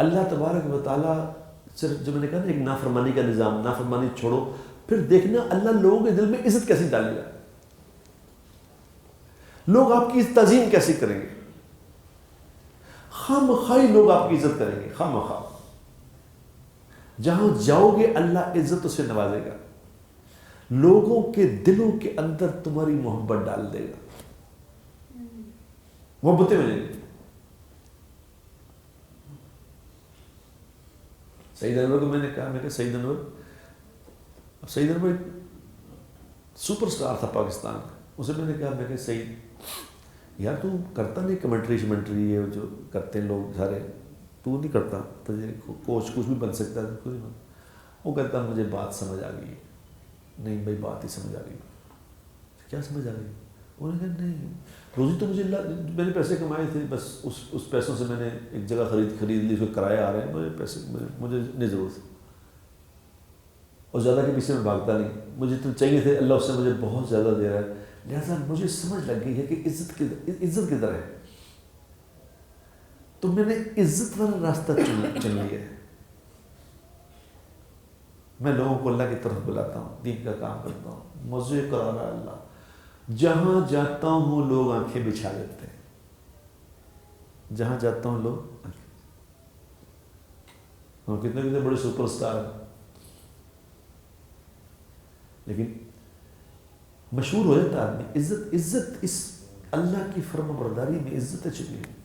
اللہ تبارک و تعالیٰ صرف جو میں نے کہا نا ایک نافرمانی کا نظام، نافرمانی چھوڑو، پھر دیکھنا اللہ لوگوں کے دل میں عزت کیسی ڈالے گا، لوگ آپ کی تعظیم کیسے کریں گے، خواہ مخواہ لوگ آپ کی عزت کریں گے، خواہ مخواہ جہاں جاؤ گے اللہ عزت سے نوازے گا، لوگوں کے دلوں کے اندر تمہاری محبت ڈال دے گا، محبتیں ملیں گی۔ سعید انور کو میں نے کہا سعید انور، اب سعید انور ایک سپر سٹار تھا پاکستان کا، اسے میں نے کہا سعید یار تو کرتا نہیں کمنٹری شمنٹری یہ جو کرتے ہیں لوگ سارے، تو نہیں کرتا، تجھے کوچ کچھ بھی بن سکتا ہے، کچھ نہیں بن۔ وہ کہتا مجھے بات سمجھ آ گئی، نہیں بھائی بات ہی سمجھ آ گئی۔ کیا سمجھ آ گئی؟ انہوں نے کہا نہیں روزی تو مجھے میں نے پیسے کمائے تھے، بس اس پیسوں سے میں نے ایک جگہ خرید لی، اس کو کرایہ آ رہے ہیں، مجھے پیسے مجھے نہیں ضرورت، اور زیادہ کے پیچھے میں بھاگتا نہیں، مجھے تو چاہیے تھے، اللہ اس سے مجھے بہت زیادہ دے رہا ہے، لہٰذا مجھے سمجھ لگ گئی ہے کہ عزت کدھر ہے، تو میں نے عزت والا راستہ چن لیا ہے۔ میں لوگوں کو اللہ کی طرف بلاتا ہوں، دین کا کام کرتا ہوں، مزے کرا رہا اللہ، جہاں جاتا ہوں لوگ آنکھیں بچھا لیتے ہیں، جہاں جاتا ہوں لوگ اور کتنے بڑے سپر سٹار ہیں، لیکن مشہور ہو جاتا آدمی، عزت اس اللہ کی فرما برداری میں عزت چھپی ہے۔